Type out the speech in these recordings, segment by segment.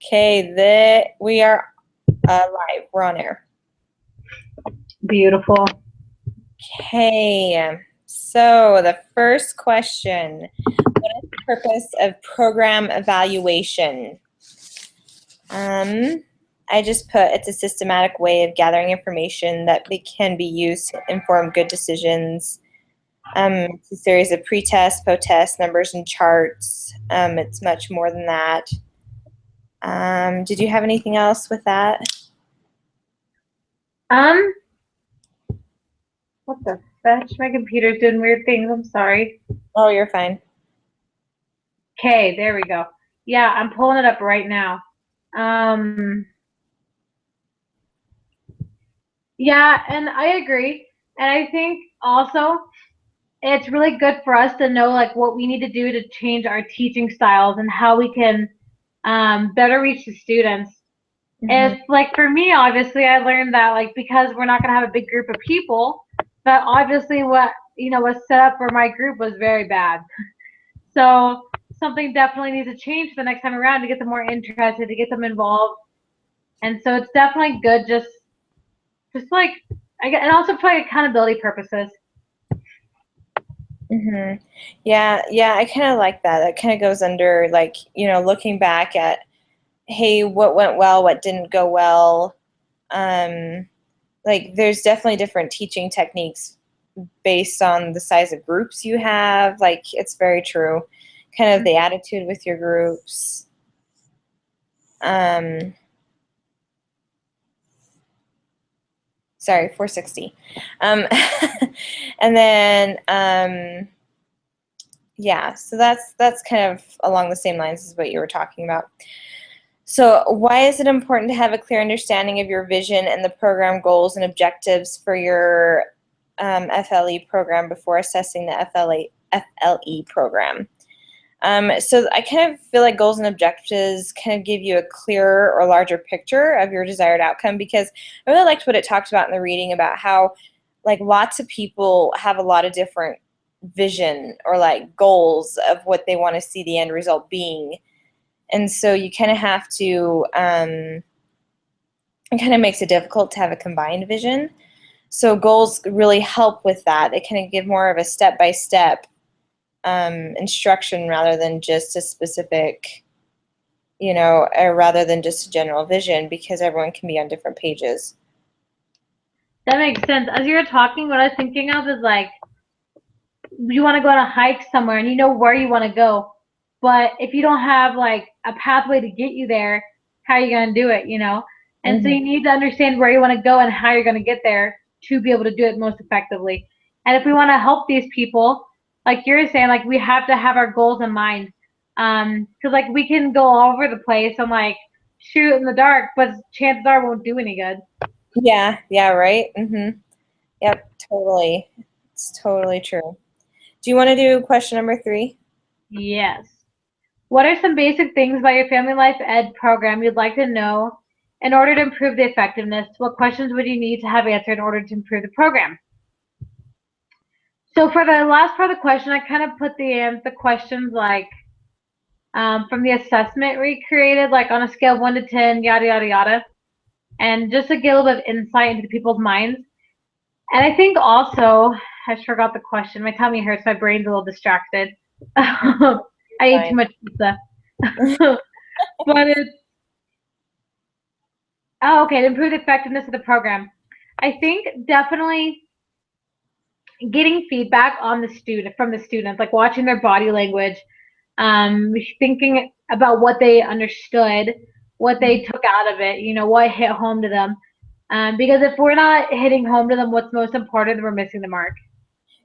Okay, we are live. We're on air. Beautiful. Okay, so the first question, what is the purpose of program evaluation? I just put it's a systematic way of gathering information that can be used to inform good decisions. It's a series of pre-tests, post-tests, numbers, and charts. It's much more than that. Did you have anything else with that? What the fetch? My computer's doing weird things. I'm sorry. Oh, you're fine. Okay, there we go. Yeah, I'm pulling it up right now. Yeah, and I agree. And I think also it's really good for us to know like what we need to do to change our teaching styles and how we can better reach the students. Mm-hmm. It's like for me, obviously, I learned that like because we're not gonna have a big group of people, that obviously what was set up for my group was very bad. So something definitely needs to change the next time around to get them more interested, to get them involved. And so it's definitely good, just like and also for like accountability purposes. Mm-hmm. Yeah, I kind of like that. That kind of goes under like looking back at, hey, what went well, what didn't go well. Like there's definitely different teaching techniques based on the size of groups you have. Like it's very true. Kind of the attitude with your groups. Sorry, 460. And then yeah, so that's kind of along the same lines as what you were talking about. So why is it important to have a clear understanding of your vision and the program goals and objectives for your FLE program before assessing the FLE program? So I kind of feel like goals and objectives kind of give you a clearer or larger picture of your desired outcome, because I really liked what it talked about in the reading about how like lots of people have a lot of different vision or like goals of what they want to see the end result being. And so you kind of have to, it kind of makes it difficult to have a combined vision. So goals really help with that. They kind of give more of a step-by-step instruction rather than just a specific, rather than just a general vision, because everyone can be on different pages. That makes sense. As you were talking, what I was thinking of is like you want to go on a hike somewhere and you know where you want to go, but if you don't have like a pathway to get you there, how are you going to do it, And so you need to understand where you want to go and how you're going to get there to be able to do it most effectively. And if we want to help these people, like you're saying, like we have to have our goals in mind. Because like we can go all over the place and like shoot in the dark, but chances are it won't do any good. Yeah, right. Yep, totally. It's totally true. Do you want to do question number 3? Yes. What are some basic things about your Family Life Ed program you'd like to know in order to improve the effectiveness? What questions would you need to have answered in order to improve the program? So for the last part of the question, I kind of put the questions like from the assessment we created, like on a scale of 1 to 10, yada, yada, yada. And just to get a little bit of insight into people's minds. And I think also, I just forgot the question. My tummy hurts. My brain's a little distracted. I ate too much pizza. But it's okay, to improve the effectiveness of the program. I think definitely getting feedback on the student from the students, like watching their body language, thinking about what they understood, what they took out of it, what hit home to them. Because if we're not hitting home to them what's most important, then we're missing the mark.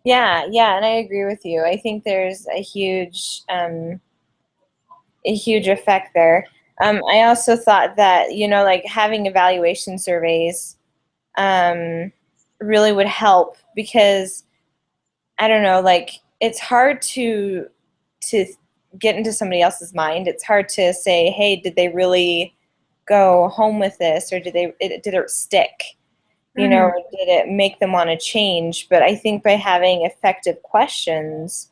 Yeah, and I agree with you. I think there's a huge effect there. I also thought that, like having evaluation surveys really would help, because I don't know, like it's hard to get into somebody else's mind. It's hard to say, hey, did they really go home with this, or did it stick? Or did it make them want to change? But I think by having effective questions,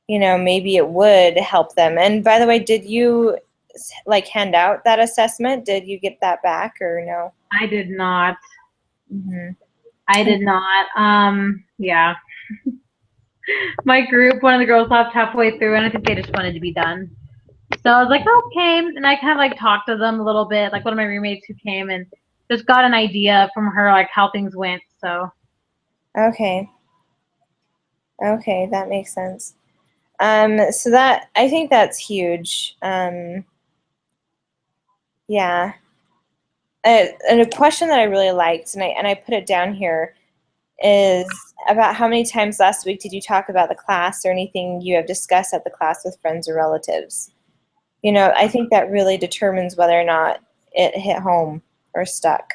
maybe it would help them. And by the way, did you like hand out that assessment? Did you get that back or no? I did not. Mm-hmm. I did not. Yeah. My group, one of the girls left halfway through, and I think they just wanted to be done. So I was like, okay. And I kind of like talked to them a little bit, like one of my roommates who came and just got an idea from her, like how things went. So. Okay. Okay, that makes sense. So that, I think that's huge. Yeah. And a question that I really liked, and I put it down here, is about how many times last week did you talk about the class or anything you have discussed at the class with friends or relatives? You know, I think that really determines whether or not it hit home or stuck.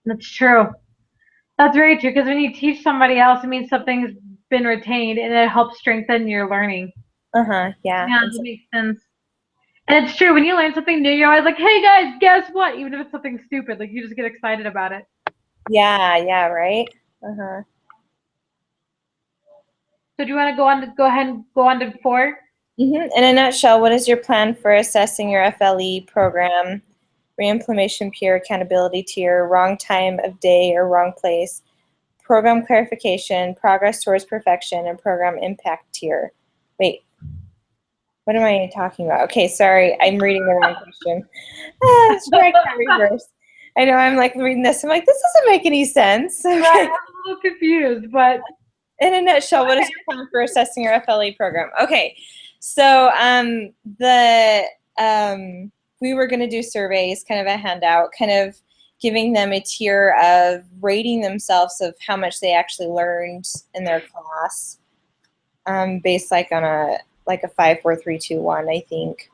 That's true. That's very true, because when you teach somebody else, it means something's been retained and it helps strengthen your learning. Uh-huh, yeah. Yeah, that makes sense. And it's true, when you learn something new, you're always like, hey guys, guess what? Even if it's something stupid, like you just get excited about it. Yeah, right? Uh-huh. So do you want to go ahead and go on to 4? In a nutshell, what is your plan for assessing your FLE program? Reimplementation peer accountability tier, wrong time of day or wrong place, program clarification, progress towards perfection, and program impact tier. Wait, what am I talking about? Okay, sorry, I'm reading the wrong question. Sure, I can't reverse. I know, I'm like reading this. I'm like, this doesn't make any sense. Okay. Right, I'm a little confused, but In a nutshell, what is your plan for assessing your FLE program? Okay, so we were going to do surveys, kind of a handout, kind of giving them a tier of rating themselves of how much they actually learned in their class, based like on a 5, 4, 3, 2, 1, I think.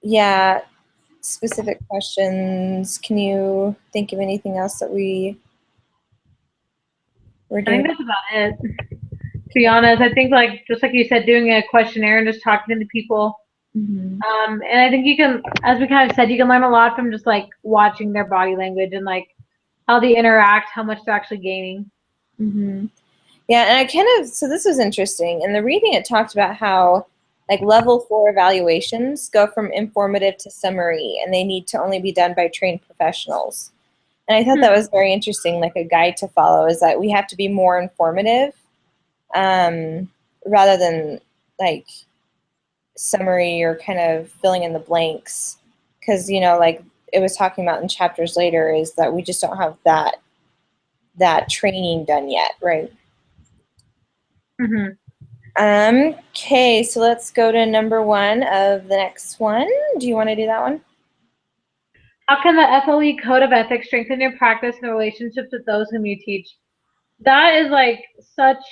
Yeah, specific questions. Can you think of anything else that we're I doing? think that's about it. To be honest, I think like just like you said, doing a questionnaire and just talking to people. Mm-hmm. And I think you can, as we kind of said, you can learn a lot from just like watching their body language and like how they interact, how much they're actually gaining. Mm-hmm. Yeah, and so this was interesting. In the reading, it talked about how like level 4 evaluations go from informative to summary, and they need to only be done by trained professionals. And I thought that was very interesting, like a guide to follow, is that we have to be more informative, rather than like summary or kind of filling in the blanks. Because, you know, like it was talking about in chapters later, is that we just don't have that training done yet, right? Mm-hmm. Okay, so let's go to number 1 of the next one. Do you want to do that one? How can the FLE Code of Ethics strengthen your practice and relationships with those whom you teach? That is like such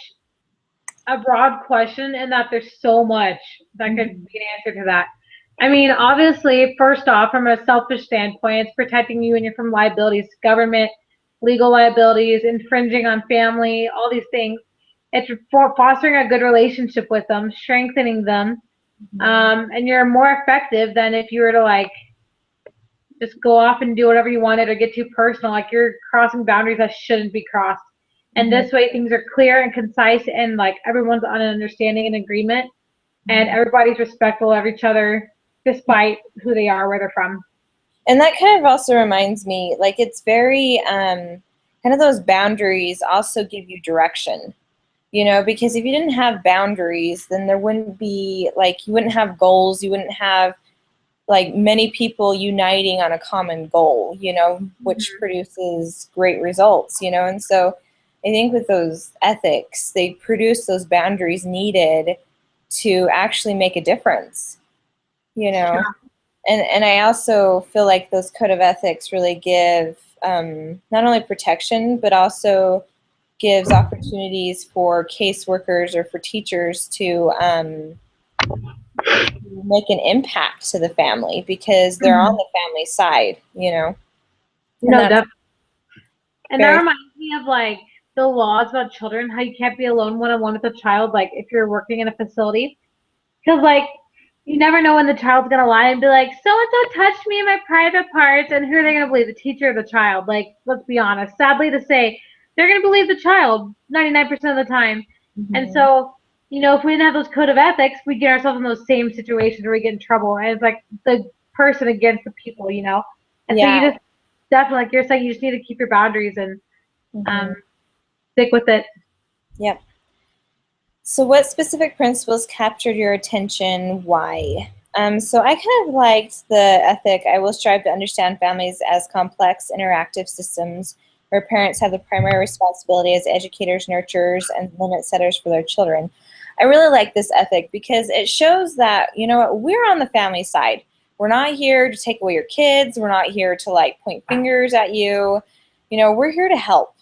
a broad question, in that there's so much that could be an answer to that. I mean, obviously, first off, from a selfish standpoint, it's protecting you and you from liabilities, government, legal liabilities, infringing on family, all these things. It's fostering a good relationship with them, strengthening them, and you're more effective than if you were to like just go off and do whatever you wanted or get too personal. Like you're crossing boundaries that shouldn't be crossed. And this way things are clear and concise, and like everyone's on an understanding and agreement, and everybody's respectful of each other despite who they are, where they're from. And that kind of also reminds me, like it's very, kind of those boundaries also give you direction, you know, because if you didn't have boundaries, then there wouldn't be, like, you wouldn't have goals, you wouldn't have like many people uniting on a common goal, you know, which produces great results, you know. And so I think with those ethics, they produce those boundaries needed to actually make a difference, you know. Sure. And I also feel like those code of ethics really give, not only protection, but also gives opportunities for caseworkers or for teachers to make an impact to the family, because they're on the family side, you know. And No, that's definitely. And that very, reminds me of like the laws about children, how you can't be alone one-on-one with a child, like if you're working in a facility. Because like you never know when the child's gonna lie and be like, so and so touched me in my private parts, and who are they gonna believe, the teacher or the child? Like, let's be honest. Sadly to say, they're gonna believe the child 99% of the time. And so you know, if we didn't have those code of ethics, we get ourselves in those same situations where we get in trouble, and it's like the person against the people, you know. And so you Yeah. just definitely, like you're saying, you just need to keep your boundaries and Hmm. stick with it. Yep. So, what specific principles captured your attention? Why? So, I kind of liked the ethic. I will strive to understand families as complex, interactive systems where parents have the primary responsibility as educators, nurturers, and limit setters for their children. I really like this ethic because it shows that, you know what, we're on the family side. We're not here to take away your kids. We're not here to like point fingers at you. You know, we're here to help.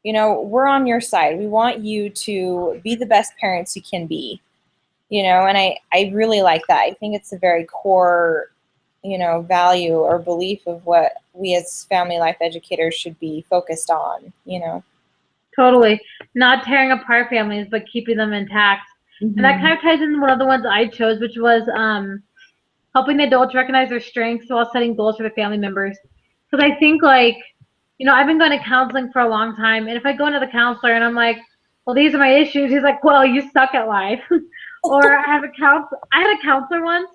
You know, we're on your side. We want you to be the best parents you can be. You know, and I really like that. I think it's a very core, you know, value or belief of what we as family life educators should be focused on, you know. Totally. Not tearing apart families, but keeping them intact. And that Hmm. kind of ties into one of the ones I chose, which was helping adults recognize their strengths while setting goals for the family members. Because I think, like, you know, I've been going to counseling for a long time, and if I go into the counselor and I'm like, well, these are my issues, he's like, well, you suck at life. Or I had a counselor once,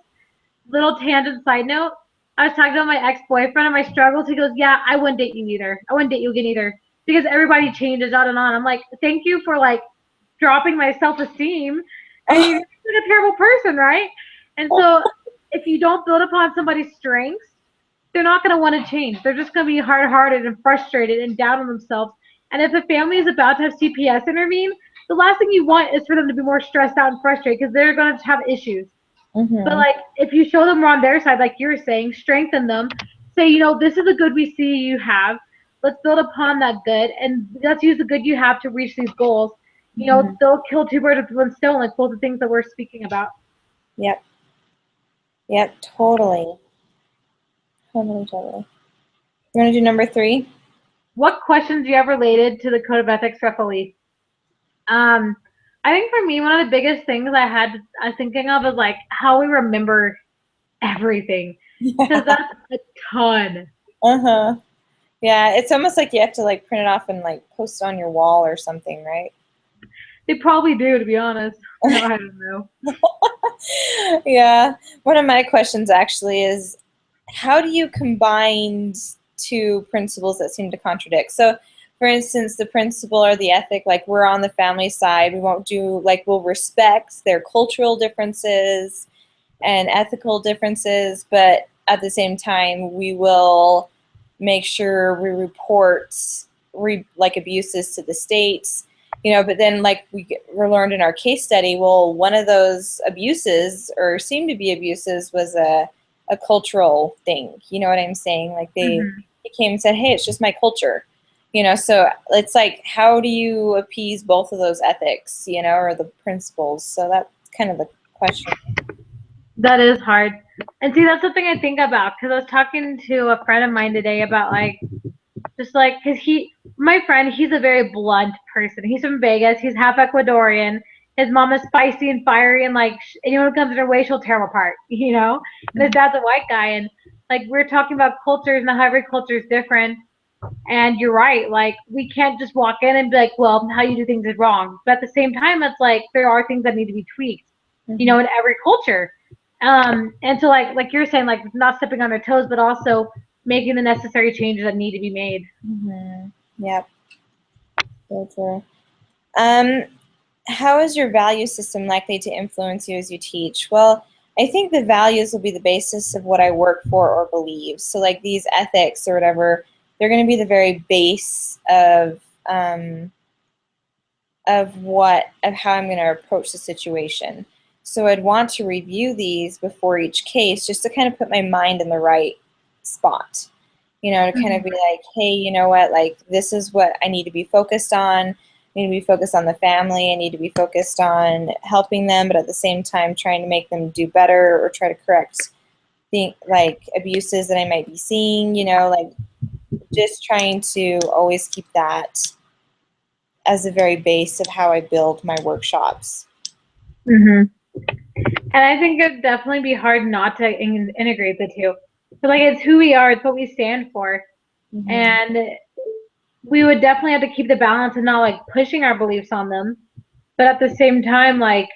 little tangent side note. I was talking about my ex-boyfriend and my struggles. He goes, yeah, I wouldn't date you either. I wouldn't date you again either. Because everybody changes on and on. I'm like, thank you for like dropping my self-esteem. I mean, you're like a terrible person, right? And so if you don't build upon somebody's strengths, they're not going to want to change. They're just going to be hard-hearted and frustrated and down on themselves. And if a family is about to have CPS intervene, the last thing you want is for them to be more stressed out and frustrated because they're going to have issues. But Hmm. like if you show them on their side, like you're saying, strengthen them. Say, you know, this is the good we see you have. Let's build upon that good and let's use the good you have to reach these goals. You know, Hmm. they'll kill two birds with one stone, like both the things that we're speaking about. Yep. Yep. Totally. Totally. Totally. You want to do number 3? What questions do you have related to the code of ethics, Rafali? Um, I think for me, one of the biggest things I was thinking of is like how we remember everything, because Yeah. that's a ton. Uh-huh. Yeah, it's almost like you have to like print it off and like post it on your wall or something, right? They probably do, to be honest. I don't know. Yeah. One of my questions actually is how do you combine two principles that seem to contradict? So, for instance, the principle or the ethic, like we're on the family side, we won't do, like, we'll respect their cultural differences and ethical differences, but at the same time, we will make sure we report like abuses to the states, you know. But then, like we're learned in our case study, well, one of those abuses or seemed to be abuses was a cultural thing. You know what I'm saying? Like Hmm. they came and said, "Hey, it's just my culture." You know, so it's like, how do you appease both of those ethics, you know, or the principles? So that's kind of the question. That is hard. And see, that's something I think about because I was talking to a friend of mine today about like, just like, because my friend, he's a very blunt person. He's from Vegas. He's half Ecuadorian. His mom is spicy and fiery, and like anyone who comes in her way, she'll tear him apart, you know? And his dad's a white guy. And like, we're talking about cultures and how every culture is different. And you're right. Like, we can't just walk in and be like, well, how you do things is wrong. But at the same time, it's like, there are things that need to be tweaked, you Mm-hmm. know, in every culture. And so like you're saying, like not stepping on their toes, but also making the necessary changes that need to be made. Mm-hmm. Yep. So true. Um, how is your value system likely to influence you as you teach? Well, I think the values will be the basis of what I work for or believe. So, like these ethics or whatever, they're going to be the very base of how I'm going to approach the situation. So, I'd want to review these before each case just to kind of put my mind in the right spot. You know, to kind of be like, hey, you know what, like this is what I need to be focused on. I need to be focused on the family. I need to be focused on helping them, but at the same time trying to make them do better or try to correct the like abuses that I might be seeing, you know, like just trying to always keep that as the very base of how I build my workshops. Hmm. And I think it'd definitely be hard not to integrate the two. But like it's who we are, it's what we stand for, Mm-hmm. and we would definitely have to keep the balance and not like pushing our beliefs on them, But at the same time, like,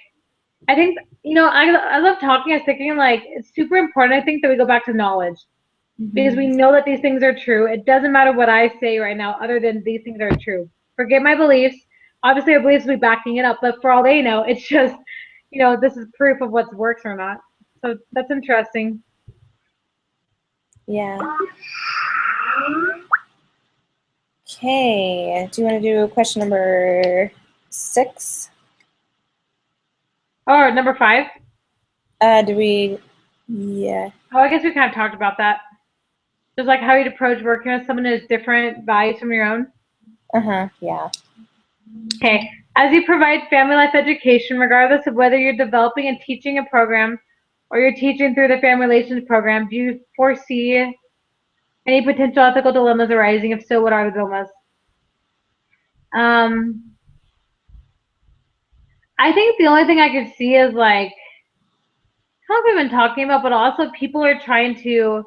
I think, I love talking. I was thinking, like, it's super important, I think, that we go back to knowledge. Because we know that these things are true. It doesn't matter what I say right now, other than these things are true. Forget my beliefs. Obviously, our beliefs will be backing it up, but for all they know, it's just, this is proof of what works or not. So that's interesting. Yeah. Okay. Do you want to do question number 6? Oh, number 5. Do we? Yeah. Oh, I guess we kind of talked about that. Just like how you'd approach working with someone who has different values from your own. Yeah. Okay. As you provide family life education, regardless of whether you're developing and teaching a program or you're teaching through the family relations program, do you foresee any potential ethical dilemmas arising? If so, what are the dilemmas? I think the only thing I could see is like how we've been talking about, but also people are trying to,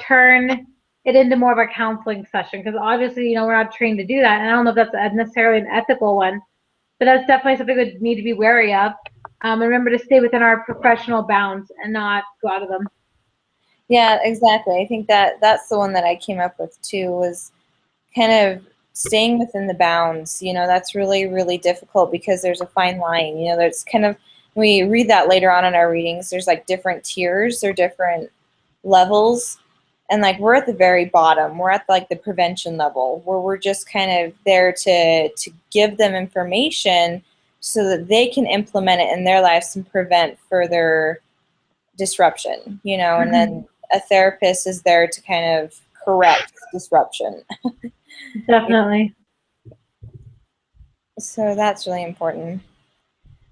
turn it into more of a counseling session because obviously, we're not trained to do that, and I don't know if that's necessarily an ethical one, but that's definitely something we need to be wary of. Remember to stay within our professional bounds and not go out of them. Yeah, exactly. I think that's the one that I came up with too, was kind of staying within the bounds. That's really, really difficult because there's a fine line. There's kind of, we read that later on in our readings, there's like different tiers or different levels. And like we're at the very bottom. We're at like the prevention level where we're just kind of there to give them information so that they can implement it in their lives and prevent further disruption, and then a therapist is there to kind of correct disruption. Definitely. So that's really important.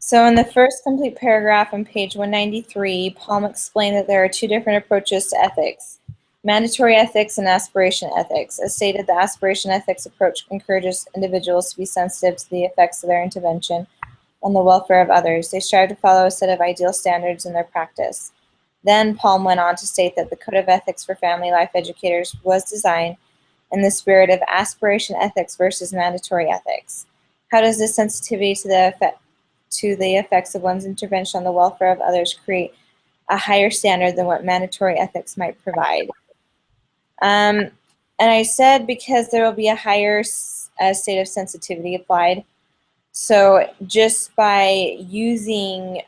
So in the first complete paragraph on page 193, Palm explained that there are 2 different approaches to ethics: mandatory ethics and aspiration ethics. As stated, the aspiration ethics approach encourages individuals to be sensitive to the effects of their intervention on the welfare of others. They strive to follow a set of ideal standards in their practice. Then Palm went on to state that the Code of Ethics for Family Life Educators was designed in the spirit of aspiration ethics versus mandatory ethics. How does this sensitivity to the effects of one's intervention on the welfare of others create a higher standard than what mandatory ethics might provide? And I said because there will be a higher state of sensitivity applied. So just by using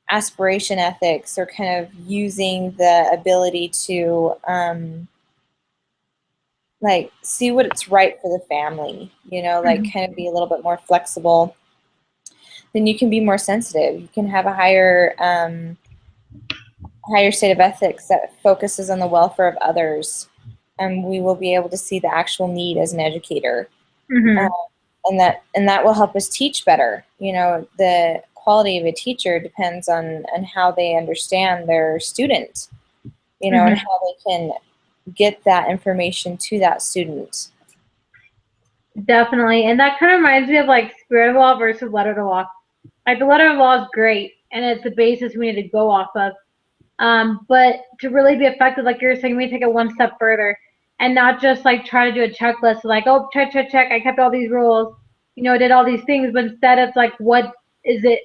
aspiration ethics, or kind of using the ability to like see what it's right for the family, like kind of be a little bit more flexible, then you can be more sensitive. You can have a higher state of ethics that focuses on the welfare of others, and we will be able to see the actual need as an educator. And that will help us teach better. The quality of a teacher depends on how they understand their student, and how they can get that information to that student. Definitely. And that kind of reminds me of like spirit of law versus letter of the law. Like the letter of law is great and it's the basis we need to go off of. But to really be effective, like you're saying, we take it one step further and not just like try to do a checklist like, oh, check, I kept all these rules, I did all these things, but instead it's like, what is it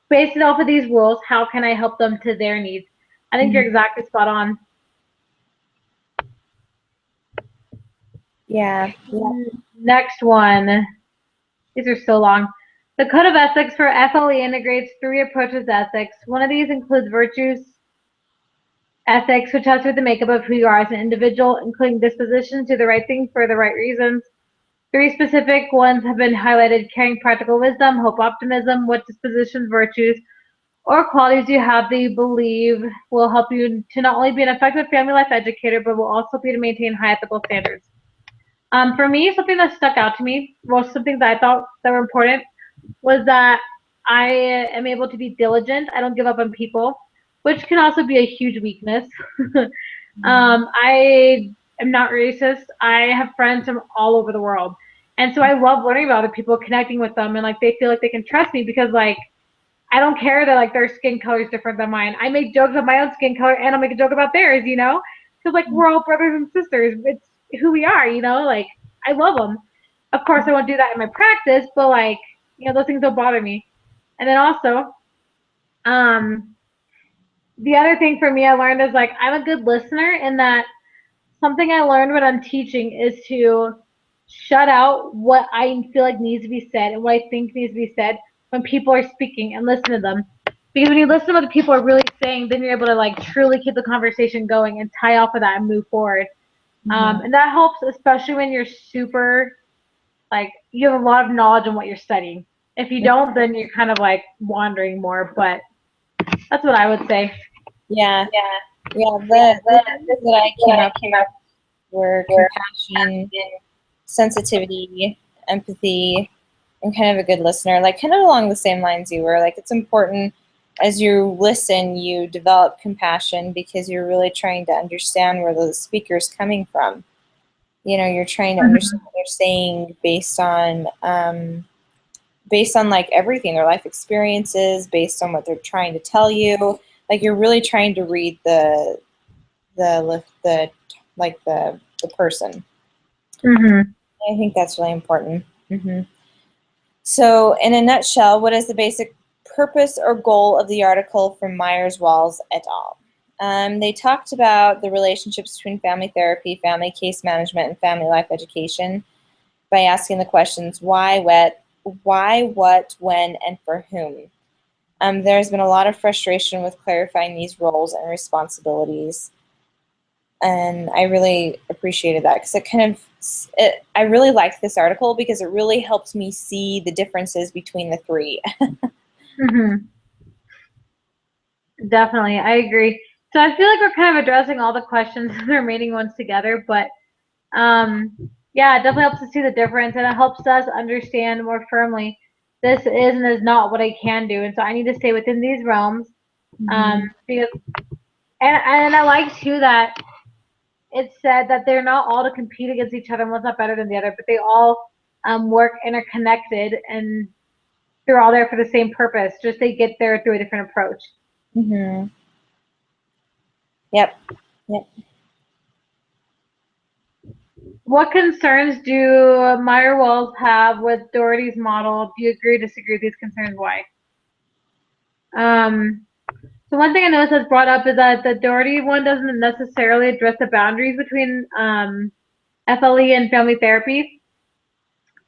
based it off of these rules? How can I help them to their needs? I think you're exactly spot on. Yeah. Next one. These are so long. The Code of Ethics for FLE integrates 3 approaches to ethics. One of these includes virtues ethics, which has to do with the makeup of who you are as an individual, including disposition to the right thing for the right reasons. 3 specific ones have been highlighted: caring, practical wisdom, hope, optimism. What dispositions, virtues, or qualities you have that you believe will help you to not only be an effective family life educator, but will also be to maintain high ethical standards. For me, something that stuck out to me, well, something that I thought that were important, was that I am able to be diligent. I don't give up on people, which can also be a huge weakness. I am not racist. I have friends from all over the world. And so I love learning about other people, connecting with them, and like they feel like they can trust me because like I don't care that like their skin color is different than mine. I make jokes about my own skin color and I'll make a joke about theirs, because like we're all brothers and sisters. It's who we are, like I love them. Of course, I won't do that in my practice, but like, those things don't bother me. And then also, the other thing for me I learned is like I'm a good listener in that something I learned when I'm teaching is to shut out what I feel like needs to be said and what I think needs to be said when people are speaking and listen to them. Because when you listen to what the people are really saying, then you're able to like truly keep the conversation going and tie off of that and move forward. And that helps, especially when you're super, like, you have a lot of knowledge on what you're studying. If you don't, then you're kind of like wandering more, but that's what I would say. Yeah. Yeah. The things that I came up with were compassion, sensitivity, empathy, and kind of a good listener, like kind of along the same lines you were. Like, it's important as you listen, you develop compassion because you're really trying to understand where the speaker's coming from. You're trying to understand what they're saying based on like everything, their life experiences, based on what they're trying to tell you. Like, you're really trying to read the person. I think that's really important. So, in a nutshell, what is the basic purpose or goal of the article from Myers-Walls et al.? They talked about the relationships between family therapy, family case management, and family life education by asking the questions why, what, when, and for whom. There's been a lot of frustration with clarifying these roles and responsibilities, and I really appreciated that because I really liked this article because it really helped me see the differences between the three. Definitely, I agree. So I feel like we're kind of addressing all the questions, the remaining ones together, but yeah, it definitely helps us see the difference, and it helps us understand more firmly this is and is not what I can do, and so I need to stay within these realms. Because and I like too that it said that they're not all to compete against each other, and one's not better than the other, but they all work interconnected, and they're all there for the same purpose. Just they get there through a different approach. Yep. What concerns do Meyer-Walls have with Doherty's model? Do you agree, disagree with these concerns? Why? So one thing I noticed that's brought up is that the Doherty one doesn't necessarily address the boundaries between FLE and family therapy.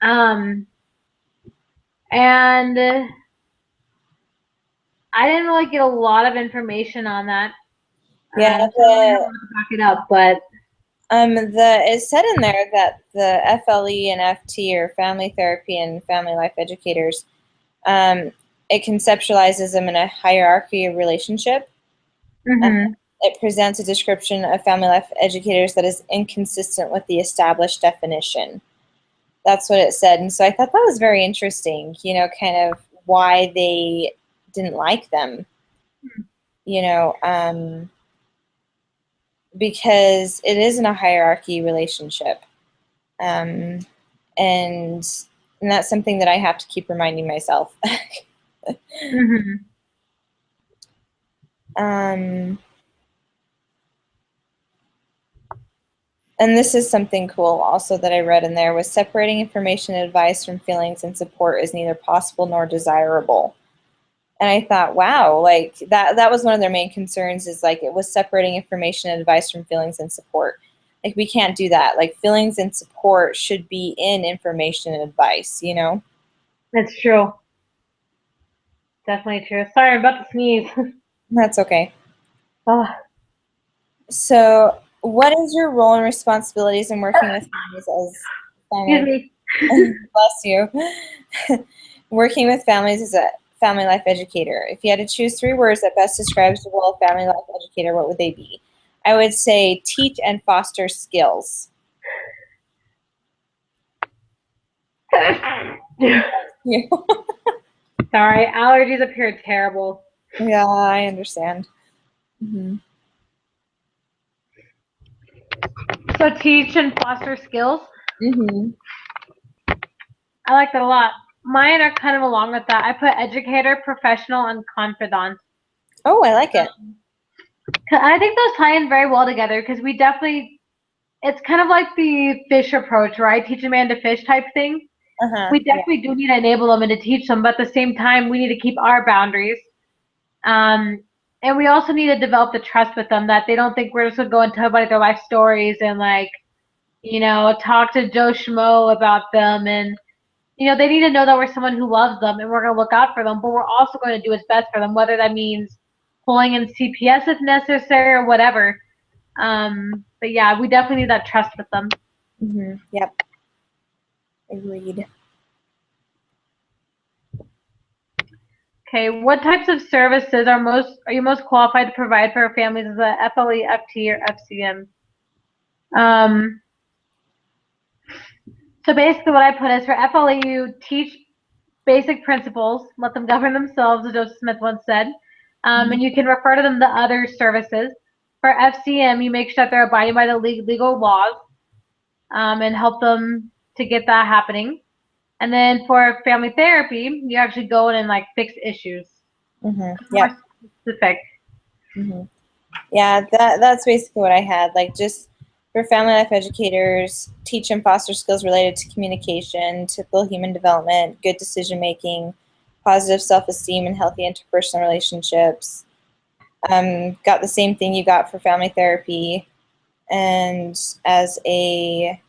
And I didn't really get a lot of information on that. Yeah. So I don't have to back it up, but it said in there that the FLE and FT, or family therapy and family life educators, it conceptualizes them in a hierarchy of relationship. It presents a description of family life educators that is inconsistent with the established definition. That's what it said. And so I thought that was very interesting, kind of why they didn't like them, because it isn't a hierarchy relationship. And that's something that I have to keep reminding myself. And this is something cool also that I read in there, was separating information and advice from feelings and support is neither possible nor desirable. And I thought, wow, like that was one of their main concerns, is like it was separating information and advice from feelings and support. Like, we can't do that. Like, feelings and support should be in information and advice, That's true. Definitely true. Sorry, I'm about to sneeze. That's okay. Oh. So, what is your role and responsibilities in working with families as family? Bless you. Working with families as a family life educator. If you had to choose 3 words that best describes the role of family life educator, what would they be? I would say teach and foster skills. Sorry, allergies up here are terrible. Yeah, I understand. So teach and foster skills? I like that a lot. Mine are kind of along with that. I put educator, professional, and confidant. Oh, I like it. I think those tie in very well together because we definitely it's kind of like the fish approach, right? Teach a man to fish type thing. We Yeah. definitely do need to enable them and to teach them, but at the same time, we need to keep our boundaries. Um, and we also need to develop the trust with them that they don't think we're just gonna go and tell everybody their life stories and like, talk to Joe Schmo about them. And they need to know that we're someone who loves them and we're gonna look out for them, but we're also going to do what's best for them, whether that means pulling in CPS if necessary or whatever. But yeah, we definitely need that trust with them. Yep. Agreed. Okay, what types of services are you most qualified to provide for our families as a FLE, FT, or FCM? Um, so basically what I put is for FLE, you teach basic principles, let them govern themselves, as Joseph Smith once said, and you can refer to them to other services. For FCM, you make sure that they're abiding by the legal laws and help them to get that happening. And then for family therapy, you actually go in and like fix issues. Yep. More specific. Yeah, that's basically what I had. Like, just for family life educators, teach and foster skills related to communication, typical human development, good decision making, positive self-esteem, and healthy interpersonal relationships. Got the same thing you got for family therapy, and as a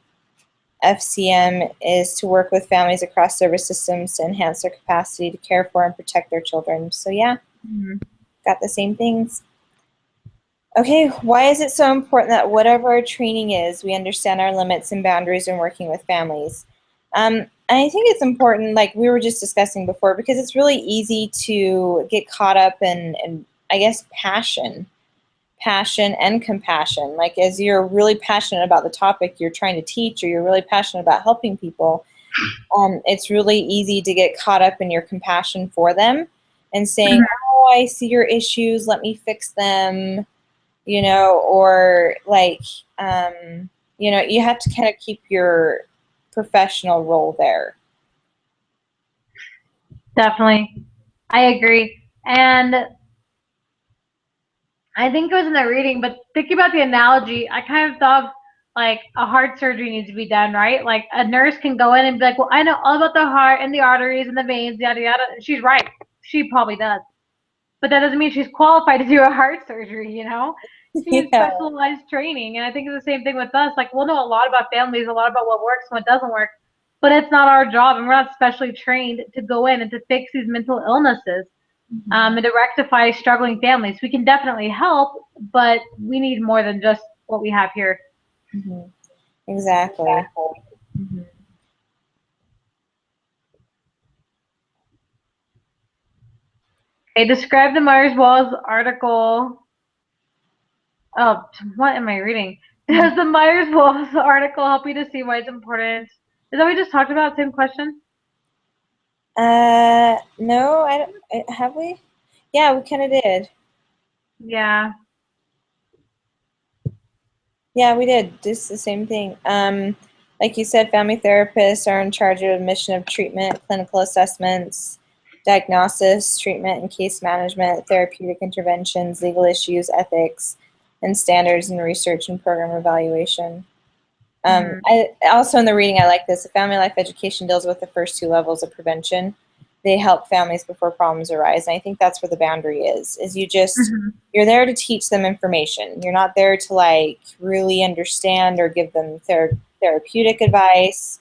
FCM is to work with families across service systems to enhance their capacity to care for and protect their children. So yeah, got the same things. Okay, why is it so important that whatever our training is, we understand our limits and boundaries when working with families? I think it's important, like we were just discussing before, because it's really easy to get caught up in I guess, passion and compassion. Like, as you're really passionate about the topic you're trying to teach, or you're really passionate about helping people, it's really easy to get caught up in your compassion for them and saying, oh, I see your issues, let me fix them. Or like, you have to kind of keep your professional role there. Definitely. I agree. And I think it was in the reading, but thinking about the analogy, I kind of thought like a heart surgery needs to be done, right? Like a nurse can go in and be like, well, I know all about the heart and the arteries and the veins, yada, yada. And she's right. She probably does. But that doesn't mean she's qualified to do a heart surgery, She needs Yeah. specialized training. And I think it's the same thing with us. Like, we'll know a lot about families, a lot about what works and what doesn't work, but it's not our job. And we're not specially trained to go in and to fix these mental illnesses and to rectify struggling families. We can definitely help, but we need more than just what we have here. Exactly. Okay, describe the Myers-Walls article. Oh, what am I reading? Does the Myers-Walls article help you to see why it's important? Is that what we just talked about? Same question? No, I don't. Have we? Yeah, we kind of did. Yeah. Yeah, we did. Just the same thing. Like you said, family therapists are in charge of admission of treatment, clinical assessments, diagnosis, treatment and case management, therapeutic interventions, legal issues, ethics, and standards and research and program evaluation. I also, in the reading, I like this. Family life education deals with the first two levels of prevention. They help families before problems arise. And I think that's where the boundary is you're there to teach them information. You're not there to like really understand or give them therapeutic advice.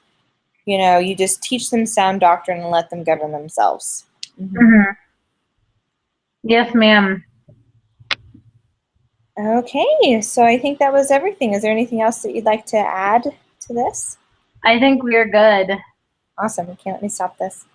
You just teach them sound doctrine and let them govern themselves. Yes, ma'am. Okay, so I think that was everything. Is there anything else that you'd like to add to this? I think we're good. Awesome. Okay, let me stop this.